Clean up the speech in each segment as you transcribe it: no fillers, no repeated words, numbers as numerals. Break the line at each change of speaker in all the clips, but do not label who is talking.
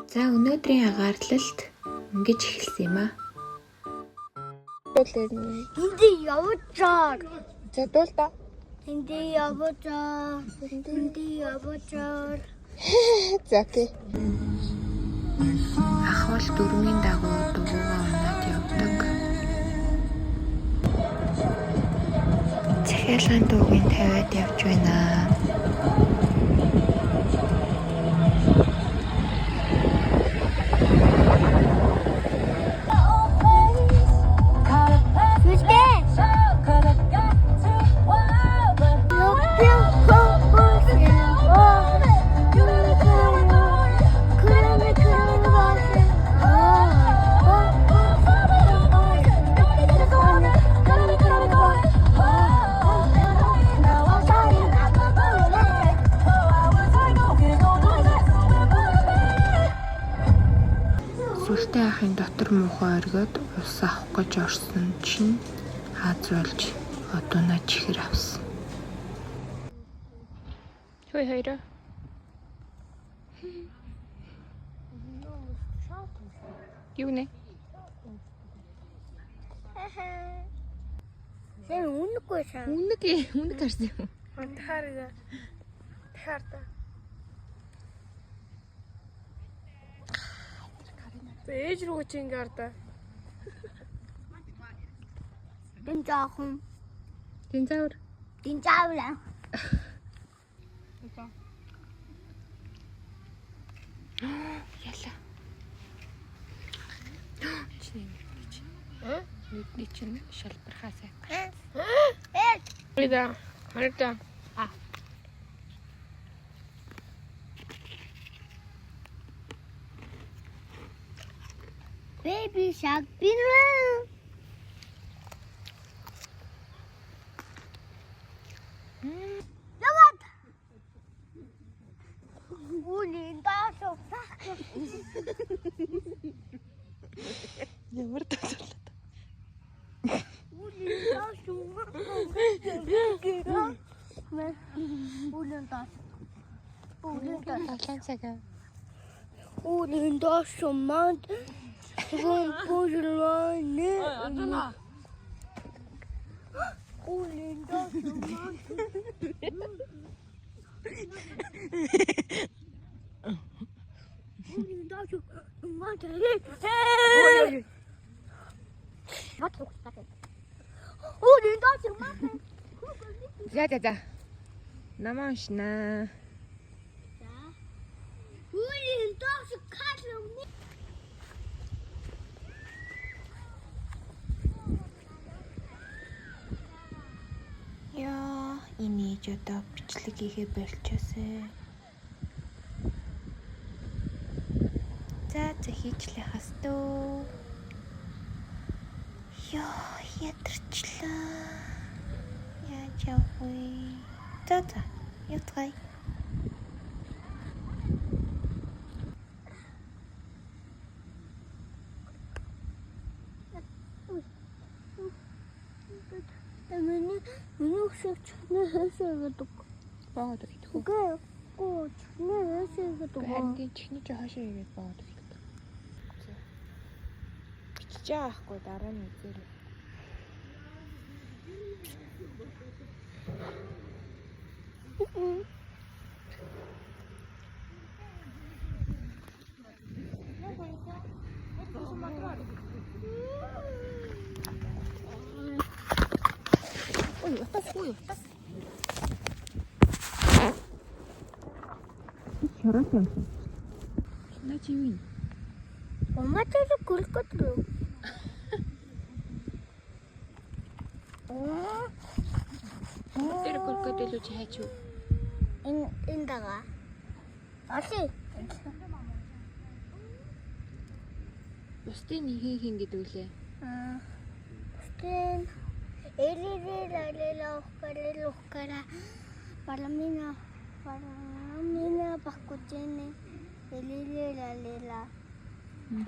За өнөөдрийн агаардлалт ингэж эхэлсэн юм аа.
Hindi явуулчаар.
За дуул та.
Hindi явуулчаар. Hindi явуулчаар.
За окей. Ахвал дөрмийн дагуу дугуйгаа унаад явдаг. Захиалгын дуугийн тавиад явж байна. Сүртэй ахын дотор муухай оргиод ус авах гэж орсон чинь хааз болж одоонаа чихэр авсан. Хөөе хоёроо. Юу нэ?
Хэн үнэгүй шаа.
Үнэг харсан юм.
Тахарда. Ээж рүү чи ингэ арда.
Тэн жаахан.
Динзавр.
Динжаавла.
Яла. Нүдний чинь шалбархаа сайхан.
Харда.
Baby shark binner. Яваад. Үлэн даашаа.
Ямар таалаа.
Үлэн даашаа. Үлэн даашаа. Үлэн даашаа. Үлэн даашаа манд. Пожелание. Улин даашаа манд. Улин даашаа манд. Улин даашаа манд.
За. Намаа уншнаа.
Улин даашаа калмны.
Яа, энэ ээж одоо бичлэг хийхээ болчихсон. За хийчлээ хастуу. Яа, ядарчлаа. Яаж явах вэ? За, явцгаая.
Миний шигчнээ хэсэгэдэг.
Боод идэх үү?
Үгүй чнээ хэсэгэдэг.
Харин чихний чи хашаа игээд боод идэх. Бичиж байгаа хгүй дараа нь үзээрэй. Ой. Шарах юм. На чи юу юм?
엄마한테 그럴 것도.
Тэр колкодело чи хайч юу?
인다가. 다시.
Бусдын хин гэдэг үлээ.
Стен элилилалилохкара парламина баккучене элилилалила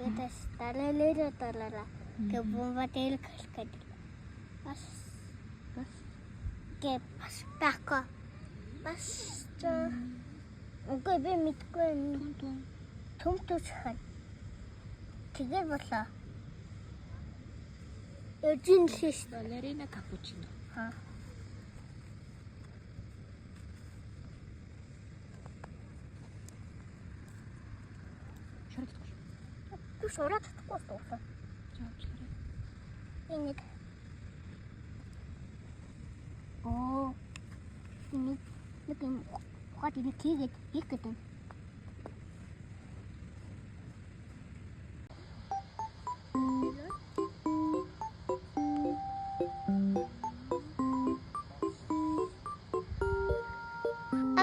ятас талалила ке бомбател калкад бас ке пака бас Үгүй би мэдгүй. төмтөсхөн. Тэгээд болоо. Эжин шиш.
Балерина капучино.
Аа. Шорот татахгүй байна.
Жаачлаарай.
Энийг. Оо. Нэг юм хот ini тийгээд хийх гэдэг.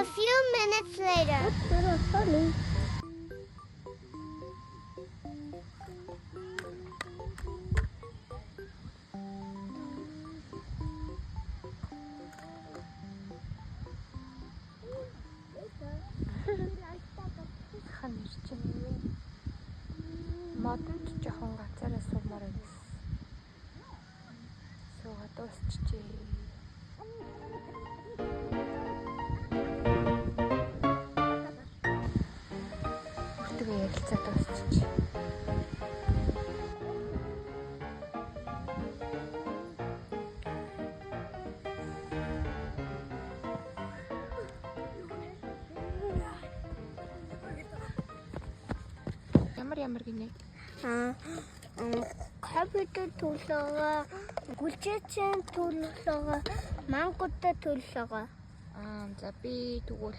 A few minutes later.
Хан ирчин. Модонд жоохон ганцаараа сумаар байна. Суугаад дуусчихжээ. Үртгээ ярилцаад дуусчихжээ. Ямар гинэ?
Компьютер төлөөгөө, гүлчээчэн төлөөгөө, мангуудтай төлөөгөө.
За би тэгвэл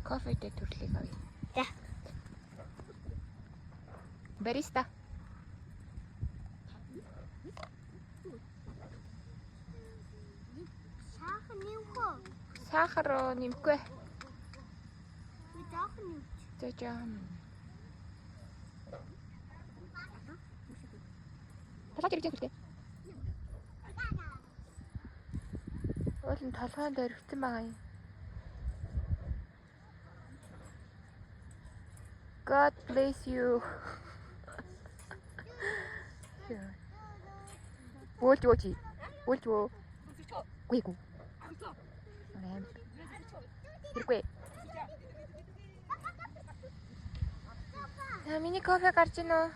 кофетэй төрлийг авъя.
За.
Бариста.
Сахар нэмхөө.
Сахар нэмэхгүй.
Би жоохон нэмч.
За жаам. Талаад ирж байгаа. Уулын толгойд өргөцсөн байгаа юм. God bless you. Уулж ууч. Уулж уу. Гүйгүй. Хэрэггүй. Миний кофе гарч ийн үү?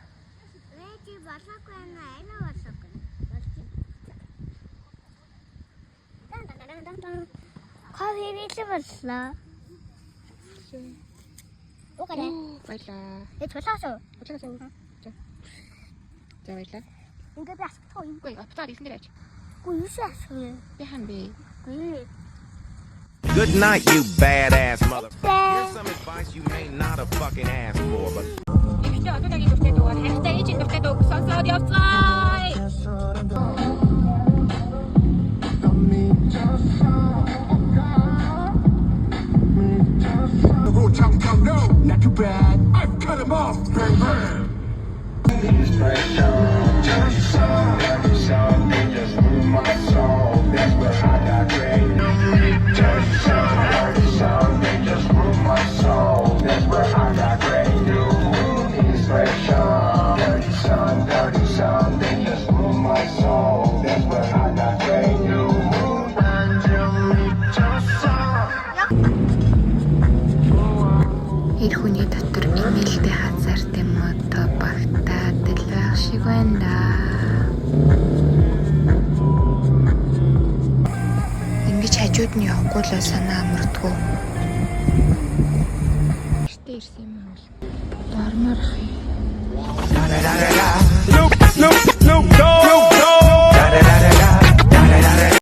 Чи болоогүй байна. Айна болоогүй. Кофе хийлээ боллоо. Окей.
Баярлаа.
Тулаасаа.
За баярлаа.
Ингээд би асахгүй юм.
Үгүй апцаар исэн дээрээч.
Үгүй юу асахгүй.
Би хан бэ.
Үгүй.
Good night, you badass mother. Here's some advice you may not have fucking asked for, but
Ихтэй одоогийн дуртай дуугаар хайртай ээжийн дуртай дууг сонсоод явцгаая.
No, not too bad. I've cut him off. Bang, bang.
Эр хүний дотор эмээлтэй хазаартай мото багтаад л байх шиг байна да. Ингэж хажууд нь явахгүй л санаа амардгүй. Гэртээ ирсэн юм бол. Бармаар хай.